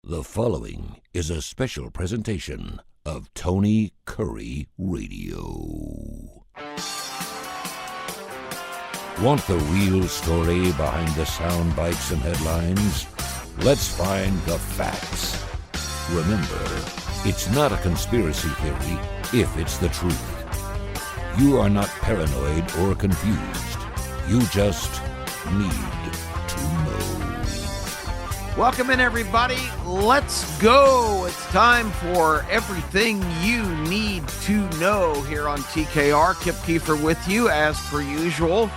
The following is a special presentation of Tony Kurre Radio. Want the real story behind the sound bites and headlines? Let's find the facts. Remember, it's not a conspiracy theory if it's the truth. You are not paranoid or confused. You just need to know. Welcome in, everybody. Let's go. It's time for everything you need to know here on TKR. Kip Kiefer with you, as per usual,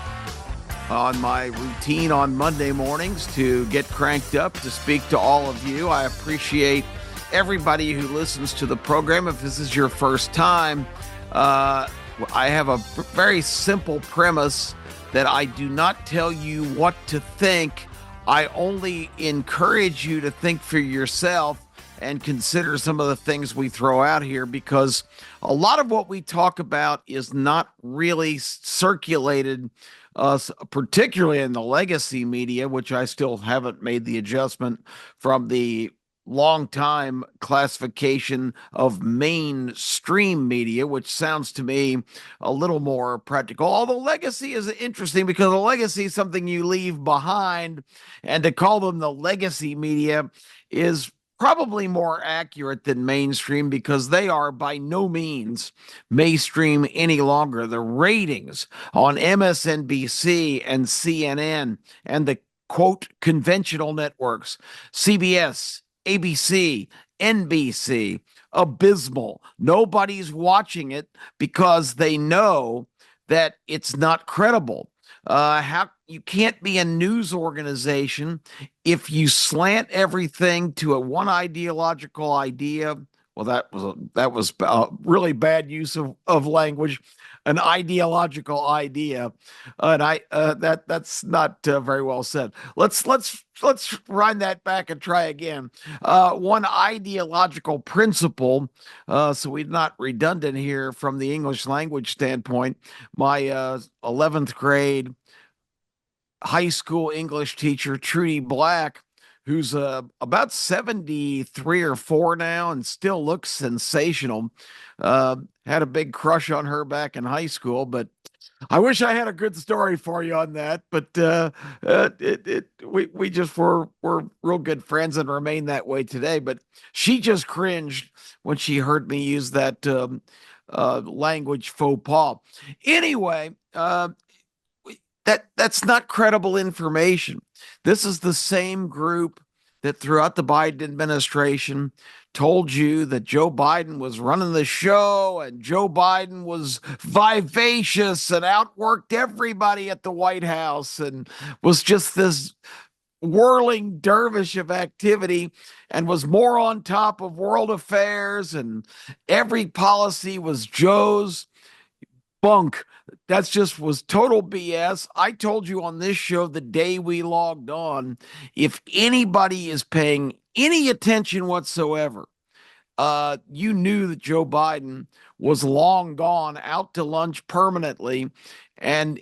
on my routine on Monday mornings to get cranked up to speak to all of you. I appreciate everybody who listens to the program. If this is your first time, I have a very simple premise that I do not tell you what to think. I only encourage you to think for yourself and consider some of the things we throw out here, because a lot of what we talk about is not really circulated, particularly in the legacy media, which I still haven't made the adjustment from the long-time classification of mainstream media, which sounds to me a little more practical. Although legacy is interesting because a legacy is something you leave behind, and to call them the legacy media is probably more accurate than mainstream, because they are by no means mainstream any longer. The ratings on MSNBC and CNN and the quote conventional networks, CBS, ABC, NBC, abysmal. Nobody's watching it because they know that it's not credible. How you can't be a news organization if you slant everything to a one ideological idea. Well, that was really bad use of language. An ideological idea, and that's not very well said. Let's wind that back and try again. One ideological principle, so we're not redundant here from the English language standpoint. My 11th grade high school English teacher, Trudy Black, who's about 73 or 4 now and still looks sensational. Had a big crush on her back in high school, but I wish I had a good story for you on that. But we just were real good friends and remain that way today. But she just cringed when she heard me use that language faux pas. Anyway, that's not credible information. This is the same group that throughout the Biden administration told you that Joe Biden was running the show and Joe Biden was vivacious and outworked everybody at the White House and was just this whirling dervish of activity and was more on top of world affairs and every policy was Joe's. Bunk. That's just was total BS. I told you on this show the day we logged on, if anybody is paying any attention whatsoever, you knew that Joe Biden was long gone, out to lunch permanently. And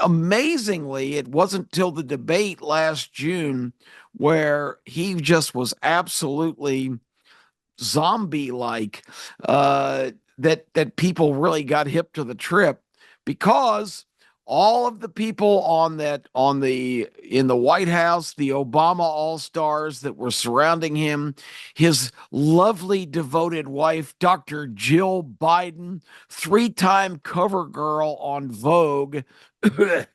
amazingly, it wasn't till the debate last June where he just was absolutely zombie-like, that people really got hip to the trip, because all of the people in the White House, the Obama all-stars that were surrounding him, his lovely devoted wife, Dr. Jill Biden, 3-time cover girl on Vogue. By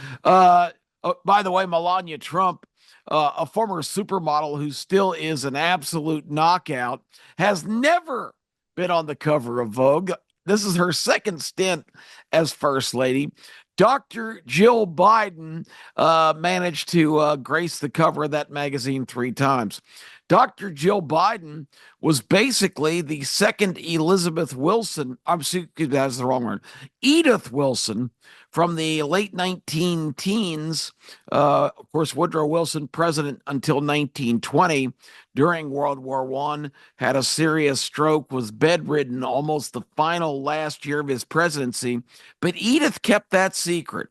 the way, Melania Trump, a former supermodel who still is an absolute knockout, has never been on the cover of Vogue. This is her second stint as First Lady. Dr. Jill Biden managed to grace the cover of that magazine 3 times. Dr. Jill Biden was basically the second Elizabeth Wilson. That's the wrong word. Edith Wilson from the late 19 teens. Of course, Woodrow Wilson, president until 1920, during World War I, had a serious stroke, was bedridden almost the final last year of his presidency. But Edith kept that secret.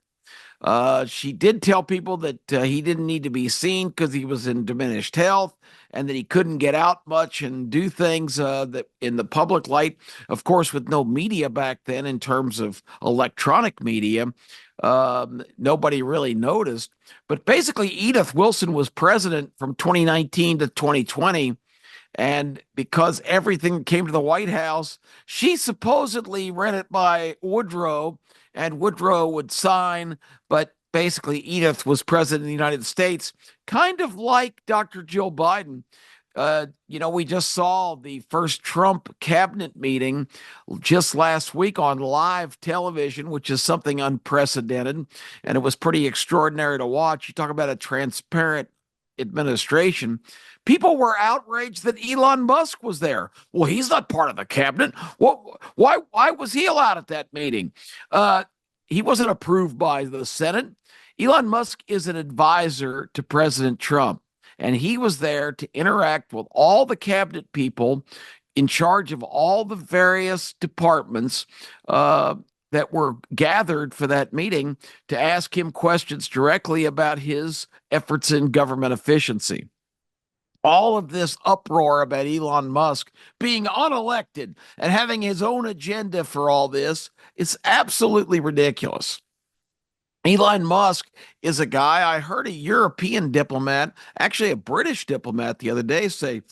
She did tell people that he didn't need to be seen because he was in diminished health and that he couldn't get out much and do things that in the public light, of course, with no media back then in terms of electronic media. Nobody really noticed. But basically, Edith Wilson was president from 2019 to 2020. And because everything came to the White House, she supposedly ran it by Woodrow, and Woodrow would sign. But basically, Edith was president of the United States, kind of like Dr. Jill Biden. We just saw the first Trump cabinet meeting just last week on live television, which is something unprecedented. And it was pretty extraordinary to watch. You talk about a transparent administration. People were outraged that Elon Musk was there. Well, he's not part of the cabinet. Why was he allowed at that meeting? He wasn't approved by the Senate. Elon Musk is an advisor to President Trump, and he was there to interact with all the cabinet people in charge of all the various departments that were gathered for that meeting to ask him questions directly about his efforts in government efficiency. All of this uproar about Elon Musk being unelected and having his own agenda for all this is absolutely ridiculous. Elon Musk is a guy, I heard a European diplomat, actually a British diplomat the other day say,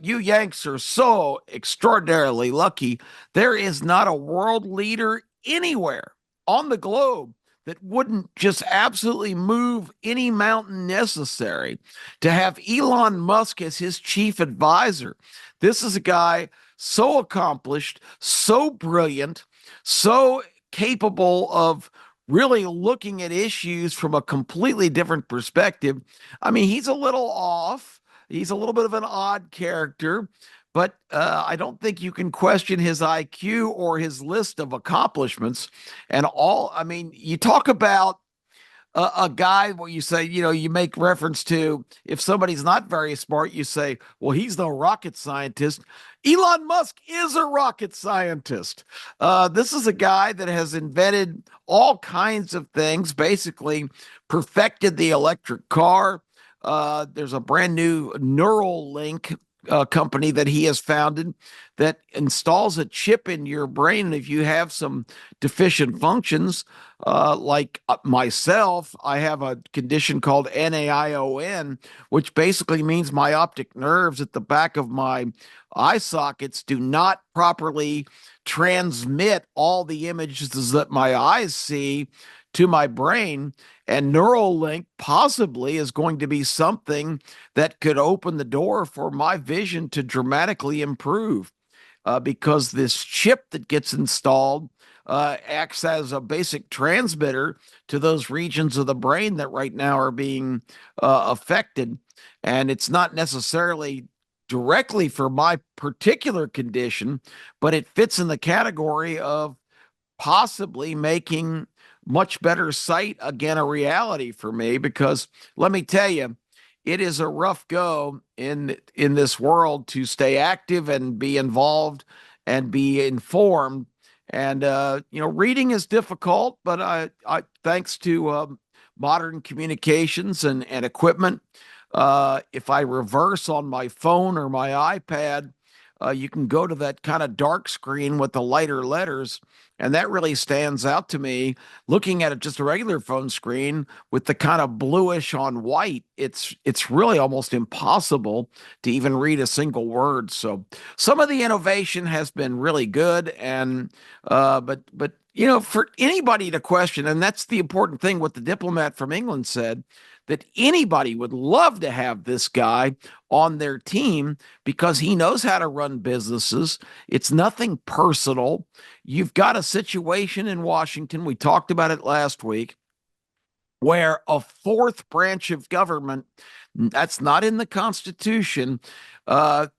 you Yanks are so extraordinarily lucky. There is not a world leader anywhere on the globe that wouldn't just absolutely move any mountain necessary to have Elon Musk as his chief advisor. This is a guy so accomplished, so brilliant, so capable of really looking at issues from a completely different perspective. I mean, he's a little off. He's a little bit of an odd character, but I don't think you can question his IQ or his list of accomplishments. You talk about a guy where you say, you make reference to if somebody's not very smart, you say, well, he's no rocket scientist. Elon Musk is a rocket scientist. This is a guy that has invented all kinds of things, basically perfected the electric car. There's a brand new Neuralink company that he has founded that installs a chip in your brain. And if you have some deficient functions, like myself, I have a condition called NAION, which basically means my optic nerves at the back of my eye sockets do not properly transmit all the images that my eyes see to my brain. And Neuralink possibly is going to be something that could open the door for my vision to dramatically improve, because this chip that gets installed acts as a basic transmitter to those regions of the brain that right now are being affected. And it's not necessarily directly for my particular condition, but it fits in the category of possibly making much better sight again a reality for me. Because let me tell you, it is a rough go in this world to stay active and be involved and be informed. And reading is difficult, but I thanks to modern communications and equipment, if I reverse on my phone or my iPad, you can go to that kind of dark screen with the lighter letters. And that really stands out to me. Looking at it just a regular phone screen with the kind of bluish on white, it's really almost impossible to even read a single word. So some of the innovation has been really good. And but for anybody to question, and that's the important thing, what the diplomat from England said, that anybody would love to have this guy on their team because he knows how to run businesses. It's nothing personal. You've got a situation in Washington, we talked about it last week, where a fourth branch of government, that's not in the Constitution, the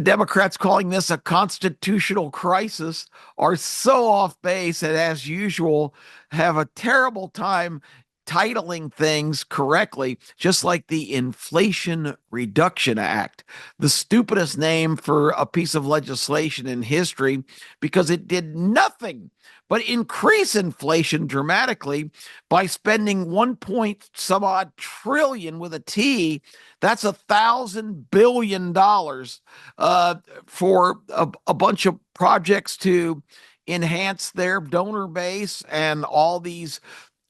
Democrats calling this a constitutional crisis, are so off base and, as usual, have a terrible time titling things correctly, just like the Inflation Reduction Act, the stupidest name for a piece of legislation in history, because it did nothing but increase inflation dramatically by spending 1 point some odd trillion with a T. That's $1,000 billion for a bunch of projects to enhance their donor base and all these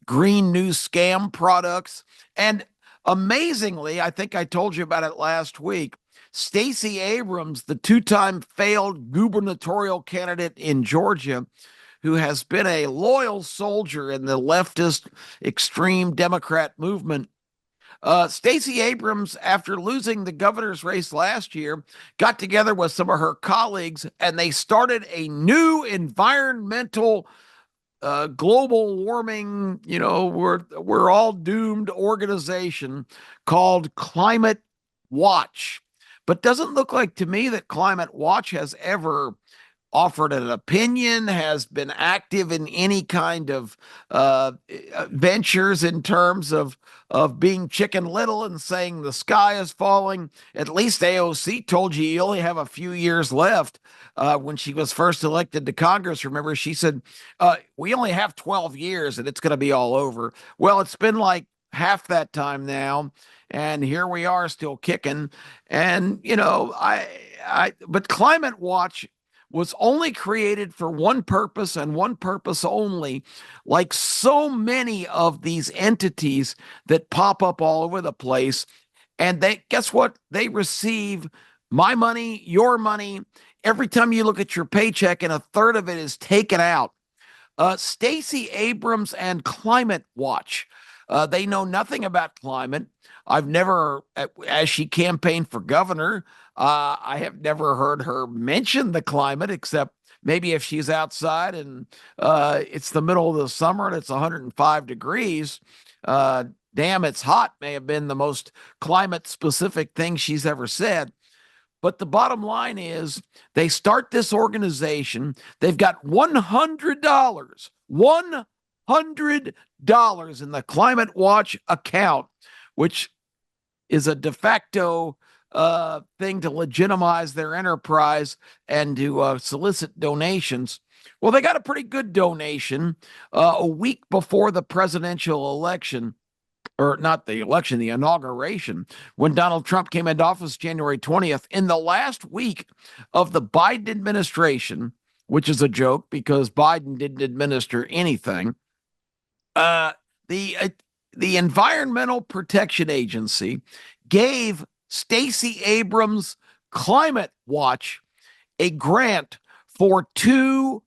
green new scam products. And amazingly, I think I told you about it last week. Stacey Abrams, the two-time failed gubernatorial candidate in Georgia, who has been a loyal soldier in the leftist extreme Democrat movement. Stacey Abrams, after losing the governor's race last year, got together with some of her colleagues and they started a new environmental global warming, we're all doomed organization called Climate Watch. But doesn't look like to me that Climate Watch has ever offered an opinion, has been active in any kind of ventures in terms of being Chicken Little and saying the sky is falling. At least AOC told you only have a few years left. When she was first elected to Congress, remember, she said, we only have 12 years and it's going to be all over. Well, it's been like half that time now. And here we are still kicking. And, but Climate Watch was only created for one purpose and one purpose only, like so many of these entities that pop up all over the place. And guess what? They receive my money, your money, every time you look at your paycheck, and a third of it is taken out. Stacey Abrams and Climate Watch. They know nothing about climate. I've never, as she campaigned for governor, I have never heard her mention the climate, except maybe if she's outside and it's the middle of the summer and it's 105 degrees. Damn, it's hot may have been the most climate specific thing she's ever said. But the bottom line is they start this organization. They've got $100 in the Climate Watch account, which is a de facto thing to legitimize their enterprise and to solicit donations. Well, they got a pretty good donation a week before the presidential election, or not the election, the inauguration, when Donald Trump came into office January 20th. In the last week of the Biden administration, which is a joke because Biden didn't administer anything, the Environmental Protection Agency gave Stacey Abrams' Climate Watch a grant for $2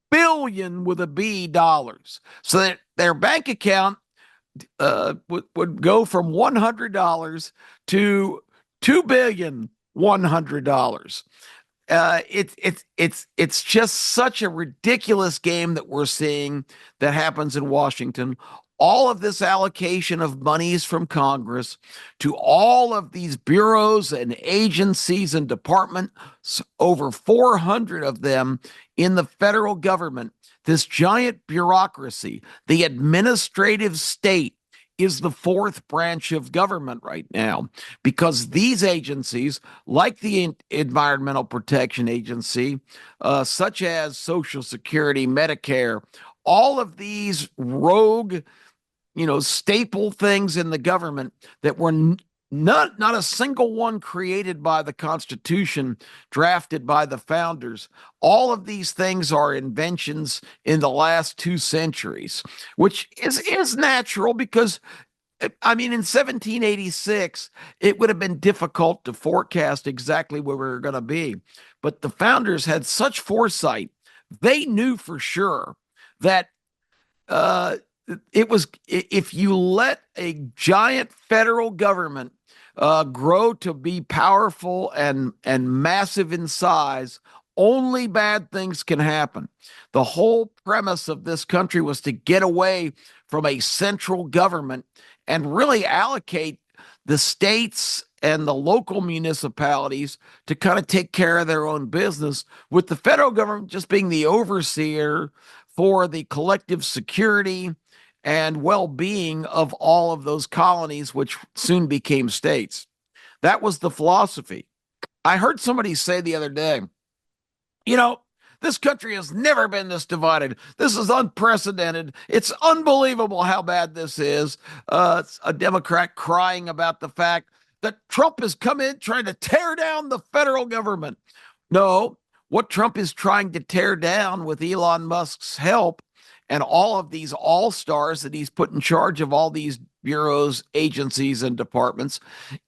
billion with a B dollars, so that their bank account would go from $100 to $2,100,000,000. It's just such a ridiculous game that we're seeing that happens in Washington. All of this allocation of monies from Congress to all of these bureaus and agencies and departments, over 400 of them in the federal government, this giant bureaucracy, the administrative state, is the fourth branch of government right now, because these agencies, like the Environmental Protection Agency, such as Social Security, Medicare, all of these rogue, staple things in the government that were not a single one created by the Constitution, drafted by the founders. All of these things are inventions in the last 2 centuries, which is natural because, I mean, in 1786, it would have been difficult to forecast exactly where we were going to be. But the founders had such foresight. They knew for sure that it was, if you let a giant federal government grow to be powerful and massive in size, only bad things can happen. The whole premise of this country was to get away from a central government and really allocate the states and the local municipalities to kind of take care of their own business, with the federal government just being the overseer for the collective security and well-being of all of those colonies, which soon became states. That was the philosophy. I heard somebody say the other day, you know, this country has never been this divided. This is unprecedented. It's unbelievable how bad this is. It's a Democrat crying about the fact that Trump has come in trying to tear down the federal government. No, what Trump is trying to tear down with Elon Musk's help and all of these all stars that he's put in charge of all these bureaus, agencies, and departments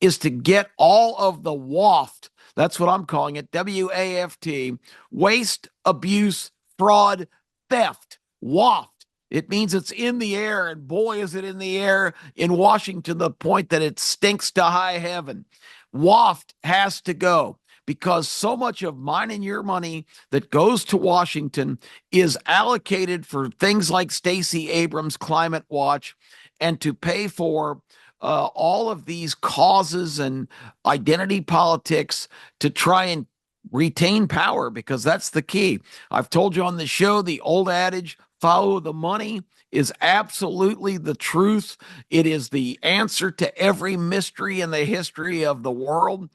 is to get all of the waft. That's what I'm calling it, WAFT, waste, abuse, fraud, theft, waft. It means it's in the air, and boy, is it in the air in Washington to the point that it stinks to high heaven. Waft has to go because so much of mine and your money that goes to Washington is allocated for things like Stacey Abrams' Climate Watch and to pay for all of these causes and identity politics to try and retain power, because that's the key. I've told you on the show, the old adage, follow the money, is absolutely the truth. It is the answer to every mystery in the history of the world.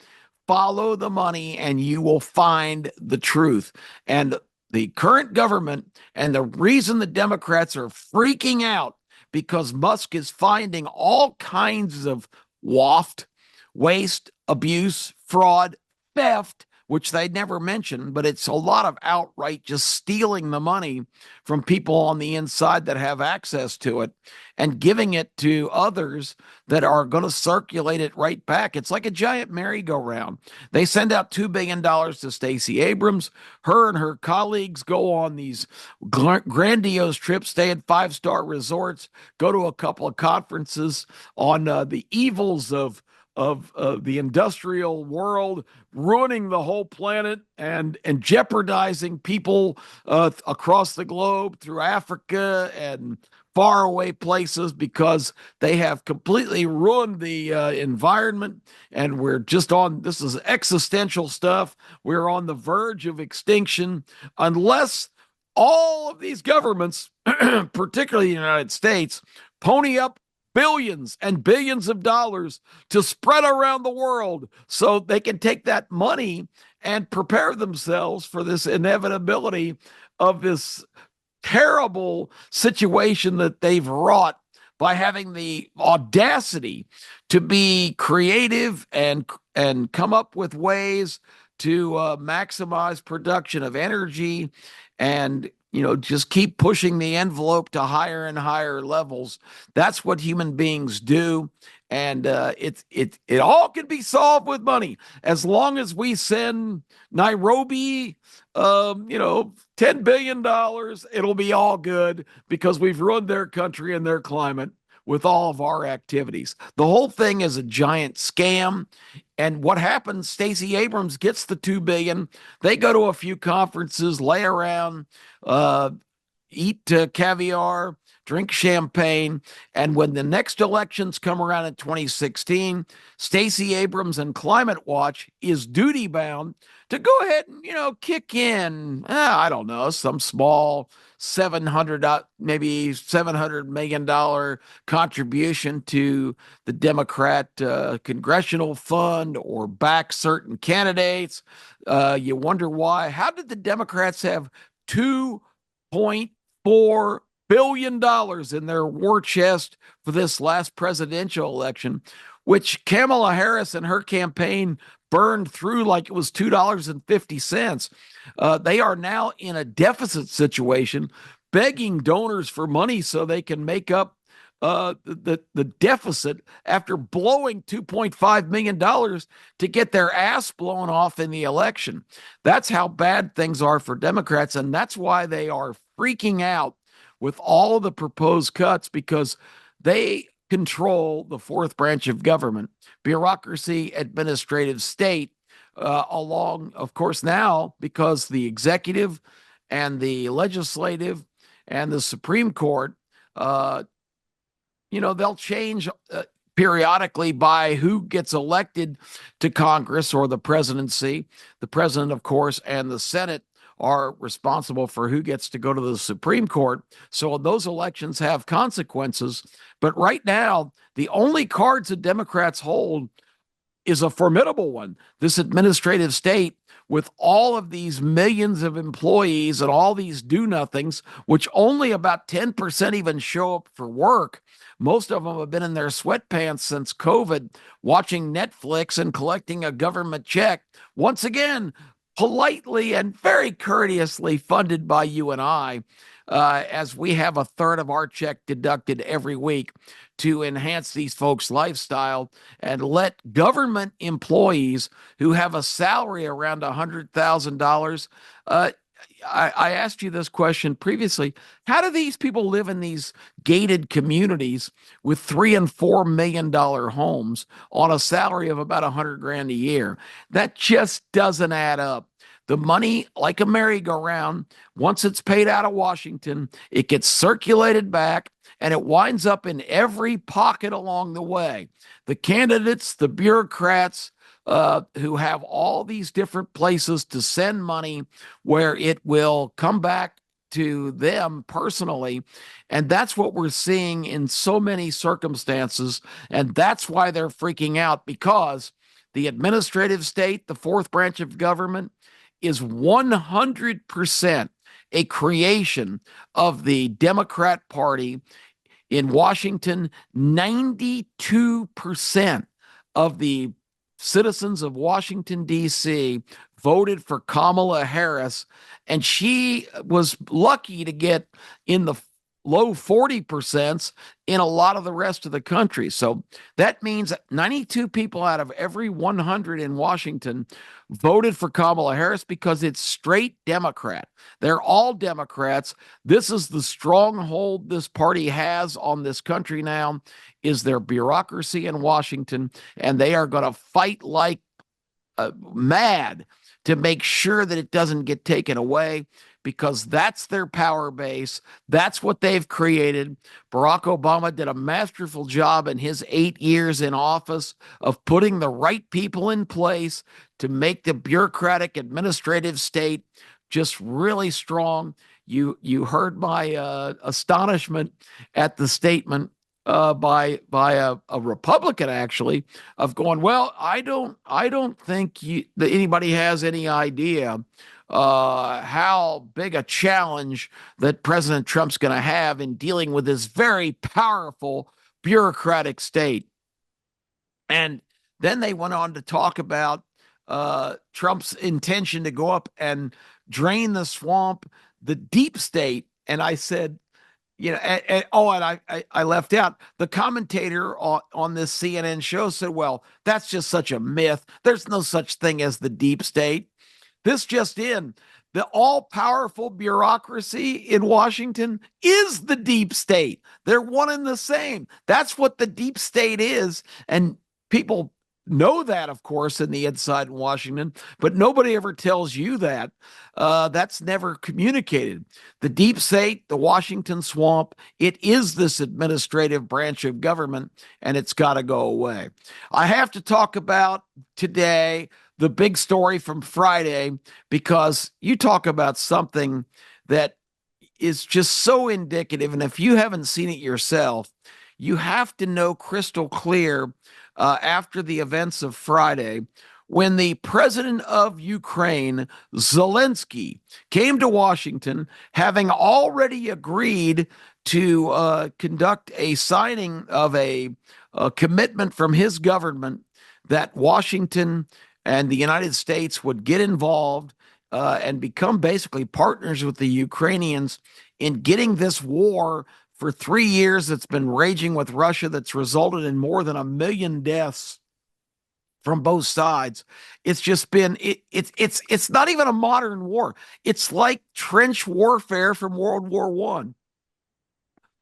Follow the money and you will find the truth. And the current government, and the reason the Democrats are freaking out, because Musk is finding all kinds of waft, waste, abuse, fraud, theft, which they never mention, but it's a lot of outright just stealing the money from people on the inside that have access to it and giving it to others that are going to circulate it right back. It's like a giant merry-go-round. They send out $2 billion to Stacey Abrams. Her and her colleagues go on these grandiose trips, stay at five-star resorts, go to a couple of conferences on the evils of the industrial world, ruining the whole planet and jeopardizing people across the globe through Africa and faraway places because they have completely ruined the environment. And we're just on, this is existential stuff. We're on the verge of extinction unless all of these governments, particularly the United States, pony up billions and billions of dollars to spread around the world so they can take that money and prepare themselves for this inevitability of this terrible situation that they've wrought by having the audacity to be creative and come up with ways to maximize production of energy and just keep pushing the envelope to higher and higher levels. That's what human beings do. And it all can be solved with money. As long as we send Nairobi, $10 billion, it'll be all good because we've ruined their country and their climate with all of our activities. The whole thing is a giant scam. And what happens, Stacey Abrams gets the $2 billion. They go to a few conferences, lay around, eat caviar, drink champagne. And when the next elections come around in 2016, Stacey Abrams and Climate Watch is duty bound to go ahead and, kick in, I don't know, some small maybe $700 million contribution to the Democrat congressional fund or back certain candidates. You wonder why. How did the Democrats have $2.4 billion in their war chest for this last presidential election, which Kamala Harris and her campaign burned through like it was $2.50. They are now in a deficit situation, begging donors for money so they can make up the deficit after blowing $2.5 million to get their ass blown off in the election. That's how bad things are for Democrats, and that's why they are freaking out with all the proposed cuts, because they control the fourth branch of government, bureaucracy, administrative state, along, of course, now because the executive and the legislative and the Supreme Court, they'll change periodically by who gets elected to Congress or the presidency. The president, of course, and the Senate are responsible for who gets to go to the Supreme Court. So those elections have consequences. But right now, the only cards that Democrats hold is a formidable one. This administrative state with all of these millions of employees and all these do-nothings, which only about 10% even show up for work. Most of them have been in their sweatpants since COVID, watching Netflix and collecting a government check. Once again, politely and very courteously funded by you and I, as we have a third of our check deducted every week to enhance these folks' lifestyle and let government employees who have a salary around $100,000. I asked you this question previously. How do these people live in these gated communities with $3 and $4 million homes on a salary of about 100 grand a year? That just doesn't add up. The money, like a merry-go-round, once it's paid out of Washington, it gets circulated back and it winds up in every pocket along the way. The candidates, the bureaucrats, who have all these different places to send money where it will come back to them personally. And that's what we're seeing in so many circumstances. And that's why they're freaking out, because the administrative state, the fourth branch of government, is 100% a creation of the Democrat Party. In Washington, 92% of the citizens of Washington, D.C. voted for Kamala Harris, and she was lucky to get in the low 40% in a lot of the rest of the country. So that means 92 people out of every 100 in Washington voted for Kamala Harris because it's straight Democrat. They're all Democrats. This is the stronghold this party has on this country now, is their bureaucracy in Washington, and they are going to fight like mad to make sure that it doesn't get taken away, because that's their power base. That's what they've created. Barack Obama did a masterful job in his 8 years in office of putting the right people in place to make the bureaucratic administrative state just really strong. You heard my astonishment at the statement by a Republican, actually, of going, well, I don't think that anybody has any idea how big a challenge that President Trump's going to have in dealing with this very powerful bureaucratic state. And then they went on to talk about Trump's intention to go up and drain the swamp, the deep state. And I said, and I left out the commentator on this CNN show said, well, that's just such a myth. There's no such thing as the deep state. This just in, the all-powerful bureaucracy in Washington is the deep state. They're one and the same. That's what the deep state is. And people know that, of course, in the inside in Washington, but nobody ever tells you that. That's never communicated. The deep state, the Washington swamp, it is this administrative branch of government, and it's got to go away. I have to talk about today the big story from Friday, because you talk about something that is just so indicative. And if you haven't seen it yourself, you have to know crystal clear after the events of Friday, when the president of Ukraine, Zelensky, came to Washington, having already agreed to conduct a signing of a commitment from his government that Washington and the United States would get involved and become basically partners with the Ukrainians in getting this war for 3 years that's been raging with Russia, that's resulted in more than 1 million deaths from both sides. It's just been it's not even a modern war. It's like trench warfare from World War I.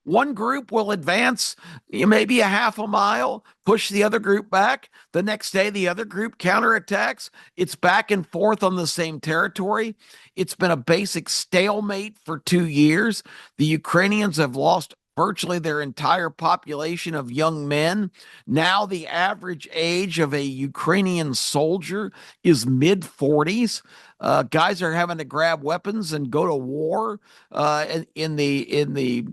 One group will advance maybe a half a mile, push the other group back. The next day, the other group counterattacks. It's back and forth on the same territory. It's been a basic stalemate for 2 years. The Ukrainians have lost virtually their entire population of young men. Now, the average age of a Ukrainian soldier is mid 40s. Guys are having to grab weapons and go to war in the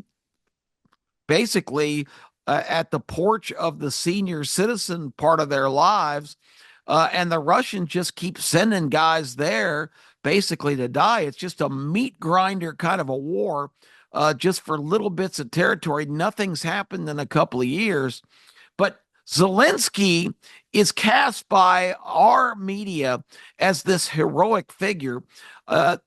basically at the porch of the senior citizen part of their lives. And the Russians just keep sending guys there basically to die. It's just a meat grinder kind of a war, just for little bits of territory. Nothing's happened in a couple of years. But Zelensky is cast by our media as this heroic figure.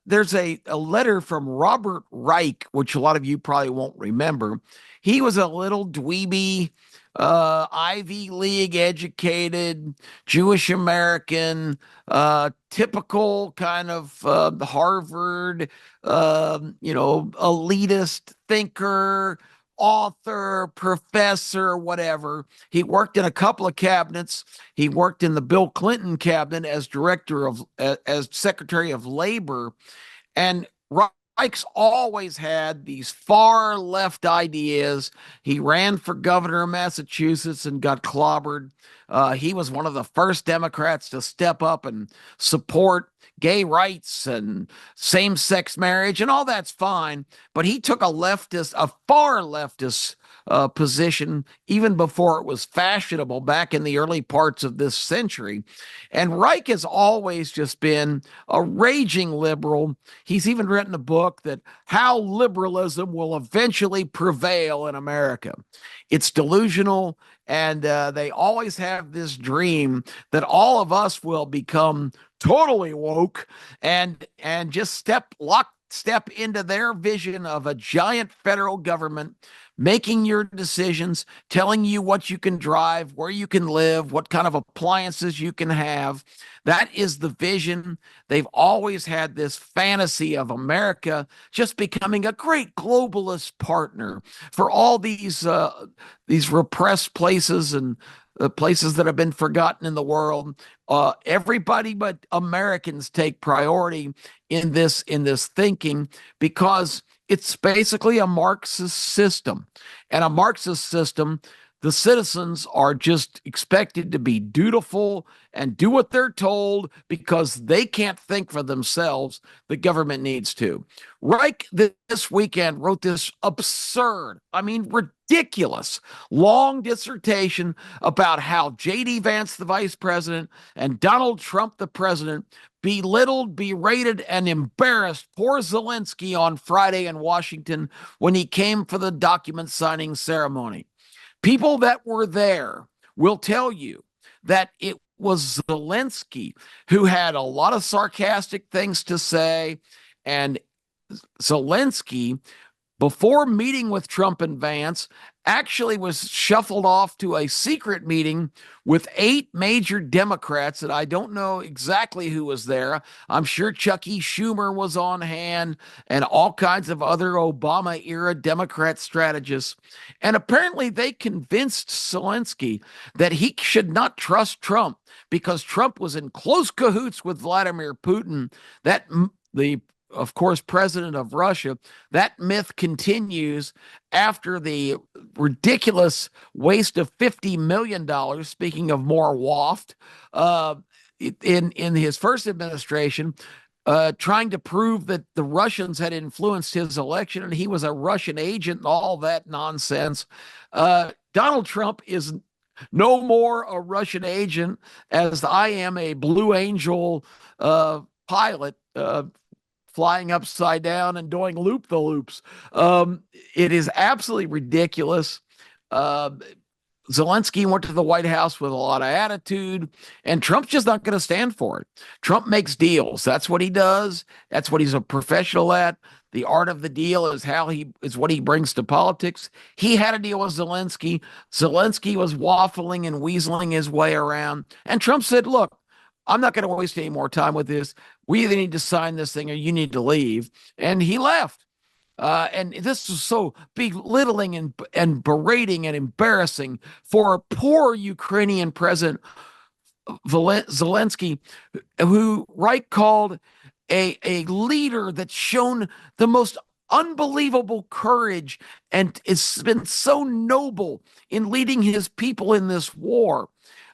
There's a letter from Robert Reich, which a lot of you probably won't remember. He was a little dweeby, Ivy League educated, Jewish American, typical kind of Harvard, elitist thinker, author, professor, whatever. He worked in a couple of cabinets. He worked in the Bill Clinton cabinet as Secretary of Labor, and Reich's always had these far left ideas. He ran for governor of Massachusetts and got clobbered. He was one of the first Democrats to step up and support gay rights and same-sex marriage, and all that's fine. But he took a far leftist position even before it was fashionable back in the early parts of this century. And Reich has always just been a raging liberal. He's even written a book that how liberalism will eventually prevail in America. It's delusional, and they always have this dream that all of us will become totally woke and just step into their vision of a giant federal government making your decisions, telling you what you can drive, where you can live, what kind of appliances you can have. That is the vision. They've always had this fantasy of America just becoming a great globalist partner for all these repressed places and places that have been forgotten in the world. Everybody but Americans take priority in this thinking, because it's basically a Marxist system. And a Marxist system, the citizens are just expected to be dutiful and do what they're told because they can't think for themselves. The government needs to. Reich this weekend wrote this absurd, ridiculous, long dissertation about how J.D. Vance, the vice president, and Donald Trump, the president, belittled, berated, and embarrassed poor Zelensky on Friday in Washington when he came for the document signing ceremony. People that were there will tell you that it was Zelensky who had a lot of sarcastic things to say, and Zelensky, before meeting with Trump and Vance, actually was shuffled off to a secret meeting with 8 major Democrats, and I don't know exactly who was there. I'm sure Chucky Schumer was on hand and all kinds of other Obama-era Democrat strategists. And apparently they convinced Zelensky that he should not trust Trump because Trump was in close cahoots with Vladimir Putin, of course, president of Russia. That myth continues after the ridiculous waste of $50 million, speaking of more waft, in his first administration, trying to prove that the Russians had influenced his election and he was a Russian agent and all that nonsense. Donald Trump is no more a Russian agent as I am a Blue Angel pilot, flying upside down and doing loop-the-loops. It is absolutely ridiculous. Zelensky went to the White House with a lot of attitude, and Trump's just not going to stand for it. Trump makes deals. That's what he does. That's what he's a professional at. The art of the deal is what he brings to politics. He had a deal with Zelensky. Zelensky was waffling and weaseling his way around, and Trump said, look, I'm not going to waste any more time with this. We either need to sign this thing or you need to leave. And he left. And this is so belittling and berating and embarrassing for a poor Ukrainian president, Zelensky, who Reich called a leader that's shown the most unbelievable courage and has been so noble in leading his people in this war.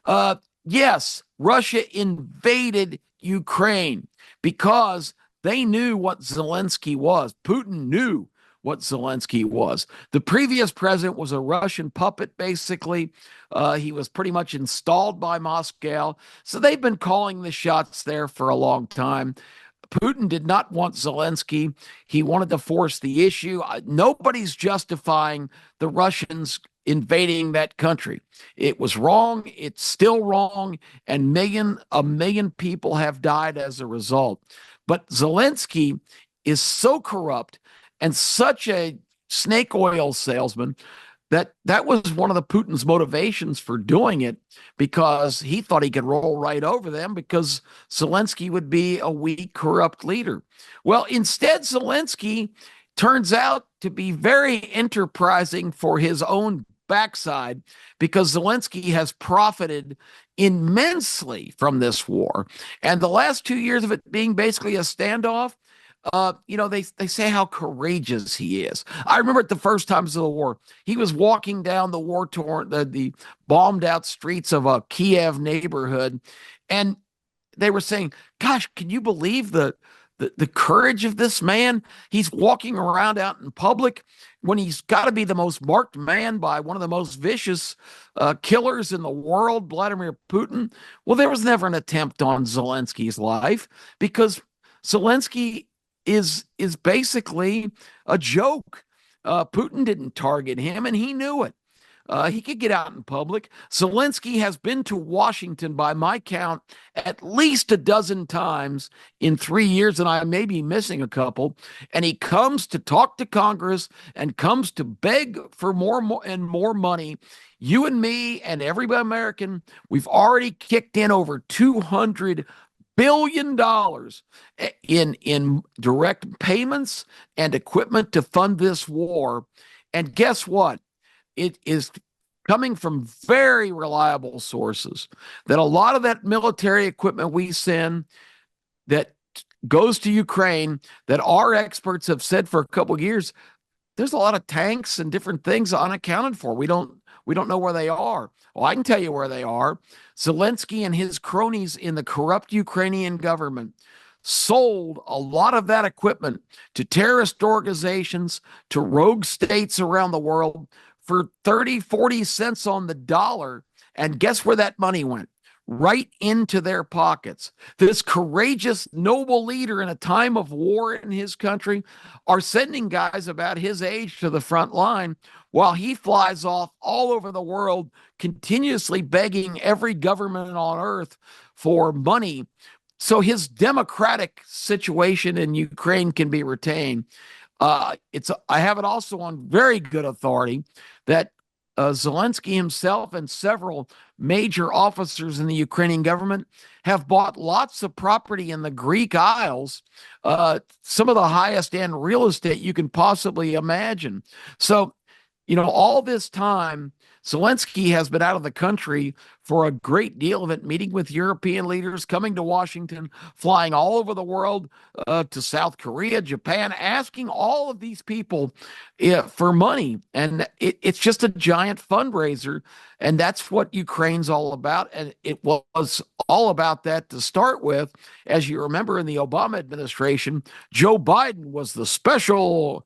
Uh, yes, Russia invaded Ukraine because they knew what Zelensky was. Putin knew what Zelensky was. The previous president was a Russian puppet, basically. He was pretty much installed by Moscow. So they've been calling the shots there for a long time. Putin did not want Zelensky. He wanted to force the issue. Nobody's justifying the Russians invading that country. It was wrong. It's still wrong. And a million people have died as a result. But Zelensky is so corrupt and such a snake oil salesman that was one of the Putin's motivations for doing it, because he thought he could roll right over them because Zelensky would be a weak, corrupt leader. Well, instead, Zelensky turns out to be very enterprising for his own backside, because Zelensky has profited immensely from this war. And the last 2 years of it being basically a standoff, they say how courageous he is. I remember at the first times of the war, he was walking down the war torn, the bombed out streets of a Kiev neighborhood, and they were saying, "Gosh, can you believe the courage of this man? He's walking around out in public when he's got to be the most marked man by one of the most vicious killers in the world, Vladimir Putin." Well, there was never an attempt on Zelensky's life because Zelensky is basically a joke. Putin didn't target him, and he knew it. He could get out in public. Zelensky has been to Washington, by my count, at least a dozen times in 3 years, and I may be missing a couple. And he comes to talk to Congress and comes to beg for more and more money. You and me and every American, we've already kicked in over $200 billion in direct payments and equipment to fund this war. And guess what? It is coming from very reliable sources that a lot of that military equipment we send that goes to Ukraine, that our experts have said for a couple of years, there's a lot of tanks and different things unaccounted for. We don't know where they are. Well, I can tell you where they are. Zelensky and his cronies in the corrupt Ukrainian government sold a lot of that equipment to terrorist organizations, to rogue states around the world for 30, 40 cents on the dollar. And guess where that money went? Right into their pockets. This courageous, noble leader in a time of war in his country are sending guys about his age to the front line while he flies off all over the world, continuously begging every government on earth for money so his democratic situation in Ukraine can be retained. I have it also on very good authority that Zelensky himself and several major officers in the Ukrainian government have bought lots of property in the Greek Isles, some of the highest end real estate you can possibly imagine. So, all this time, Zelensky has been out of the country for a great deal of it, meeting with European leaders, coming to Washington, flying all over the world, to South Korea, Japan, asking all of these people for money. And it's just a giant fundraiser. And that's what Ukraine's all about. And it was all about that to start with. As you remember, in the Obama administration, Joe Biden was the special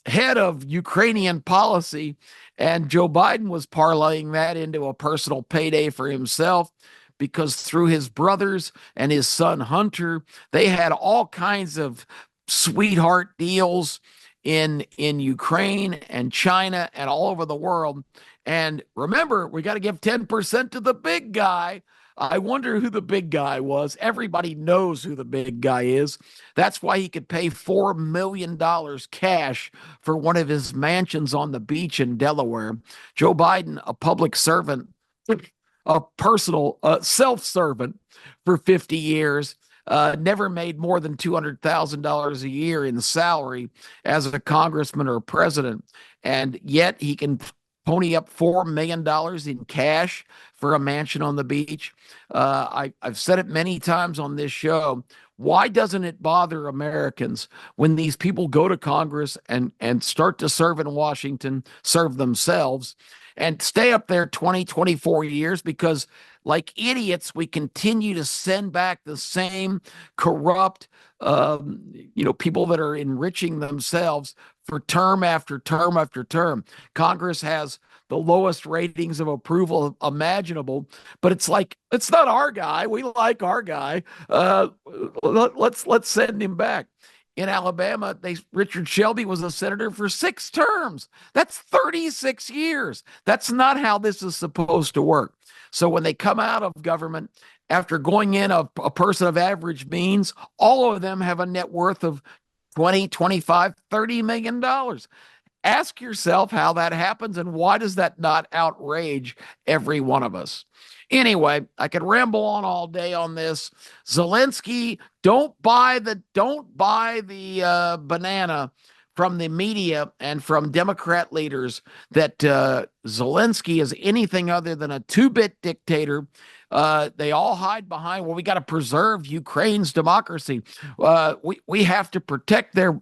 head of Ukrainian policy. And Joe Biden was parlaying that into a personal payday for himself, because through his brothers and his son Hunter, they had all kinds of sweetheart deals in Ukraine and China and all over the world. And remember, we got to give 10% to the big guy. I wonder who the big guy was. Everybody knows who the big guy is. That's why he could pay $4 million cash for one of his mansions on the beach in Delaware. Joe Biden, a public servant, a personal self-servant for 50 years, never made more than $200,000 a year in salary as a congressman or a president. And yet he can pony up $4 million in cash for a mansion on the beach. I've said it many times on this show. Why doesn't it bother Americans when these people go to Congress and start to serve in Washington, serve themselves, and stay up there 20, 24 years? Because, like idiots, we continue to send back the same corrupt, people that are enriching themselves for term after term after term. Congress has the lowest ratings of approval imaginable, but it's like, it's not our guy. We like our guy. Let's send him back. In Alabama, Richard Shelby was a senator for 6 terms. That's 36 years. That's not how this is supposed to work. So when they come out of government, after going in a person of average means, all of them have a net worth of 20, 25, $30 million. Ask yourself how that happens, and why does that not outrage every one of us? Anyway, I could ramble on all day on this. Zelensky, don't buy the banana from the media and from Democrat leaders that Zelensky is anything other than a 2-bit dictator. They all hide behind, well, we got to preserve Ukraine's democracy. We have to protect their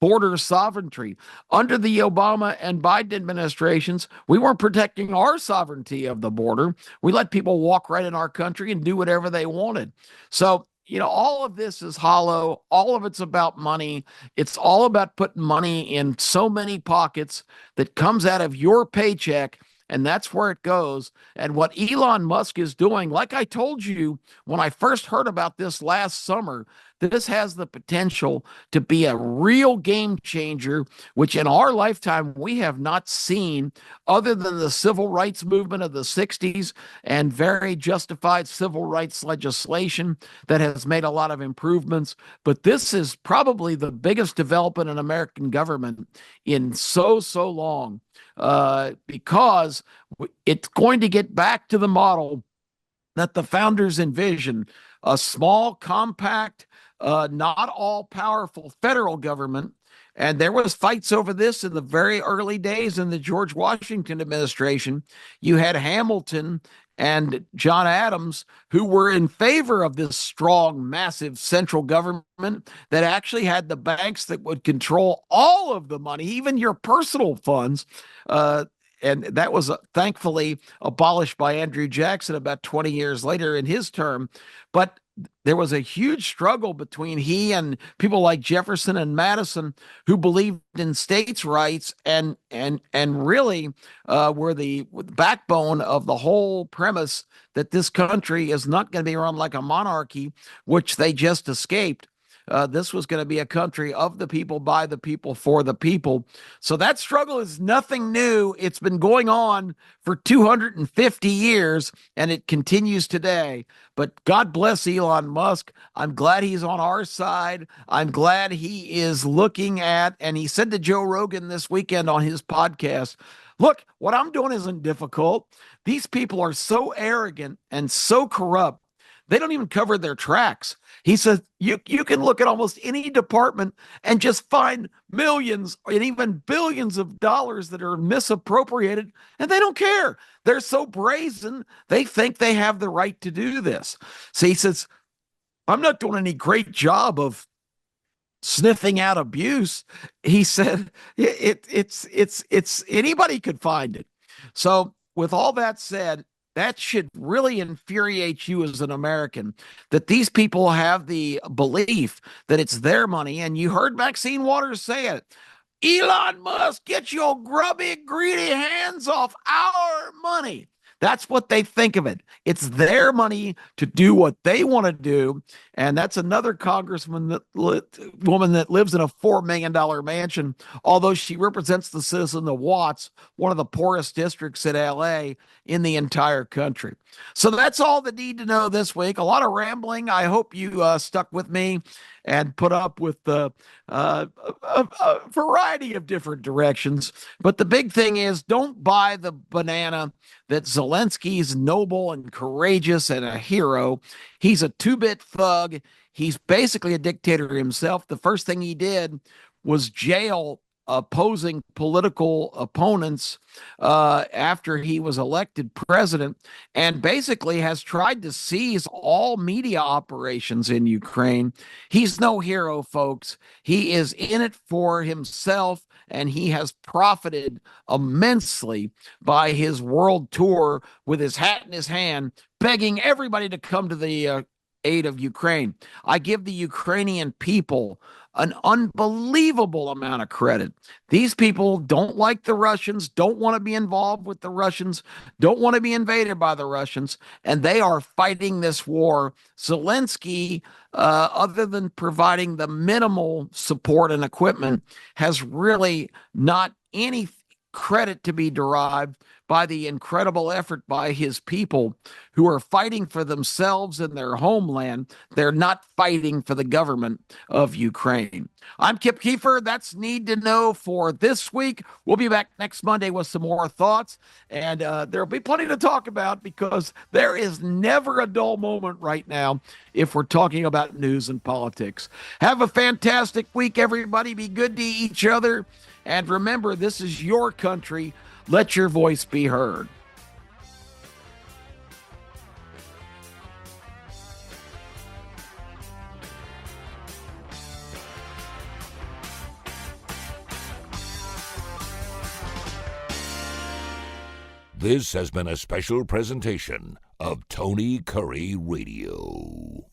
border sovereignty. Under the Obama and Biden administrations, we weren't protecting our sovereignty of the border. We let people walk right in our country and do whatever they wanted. So, all of this is hollow. All of it's about money. It's all about putting money in so many pockets that comes out of your paycheck, and that's where it goes. And what Elon Musk is doing, like I told you when I first heard about this last summer, this has the potential to be a real game changer, which in our lifetime we have not seen, other than the civil rights movement of the 60s and very justified civil rights legislation that has made a lot of improvements. But this is probably the biggest development in American government in so long, because it's going to get back to the model that the founders envisioned: a small, compact, not all powerful federal government. And there was fights over this in the very early days in the George Washington administration. You had Hamilton and John Adams, who were in favor of this strong, massive central government that actually had the banks that would control all of the money, even your personal funds. And that was thankfully abolished by Andrew Jackson about 20 years later in his term. But there was a huge struggle between he and people like Jefferson and Madison, who believed in states' rights and really were the backbone of the whole premise that this country is not going to be run like a monarchy, which they just escaped. This was going to be a country of the people, by the people, for the people. So that struggle is nothing new. It's been going on for 250 years, and it continues today. But God bless Elon Musk. I'm glad he's on our side. I'm glad he is looking at, and he said to Joe Rogan this weekend on his podcast, look, what I'm doing isn't difficult. These people are so arrogant and so corrupt, they don't even cover their tracks. He says you can look at almost any department and just find millions and even billions of dollars that are misappropriated, and they don't care. They're so brazen, they think they have the right to do this. So he says, I'm not doing any great job of sniffing out abuse. He said it's anybody could find it. So with all that said, that should really infuriate you as an American, that these people have the belief that it's their money. And you heard Maxine Waters say it. Elon Musk, get your grubby, greedy hands off our money. That's what they think of it. It's their money to do what they want to do. And that's another woman that lives in a $4 million mansion, although she represents the citizen of Watts, one of the poorest districts in LA in the entire country. So that's all the need to know this week. A lot of rambling. I hope you stuck with me and put up with a variety of different directions. But the big thing is, don't buy the banana that Zelensky's noble and courageous and a hero. He's a 2-bit thug. He's basically a dictator himself. The first thing he did was jail opposing political opponents after he was elected president, and basically has tried to seize all media operations in Ukraine. He's no hero, folks. He is in it for himself, and he has profited immensely by his world tour with his hat in his hand, begging everybody to come to the aid of Ukraine. I give the Ukrainian people an unbelievable amount of credit. These people don't like the Russians, don't want to be involved with the Russians, don't want to be invaded by the Russians, and they are fighting this war. Zelensky, other than providing the minimal support and equipment, has really not any credit to be derived by the incredible effort by his people who are fighting for themselves and their homeland. They're not fighting for the government of Ukraine. I'm Kip Kiefer. That's Need to Know for this week. We'll be back next Monday with some more thoughts, and there'll be plenty to talk about because there is never a dull moment right now if we're talking about news and politics. Have a fantastic week, everybody. Be good to each other. And remember, this is your country. Let your voice be heard. This has been a special presentation of Tony Kurre Radio.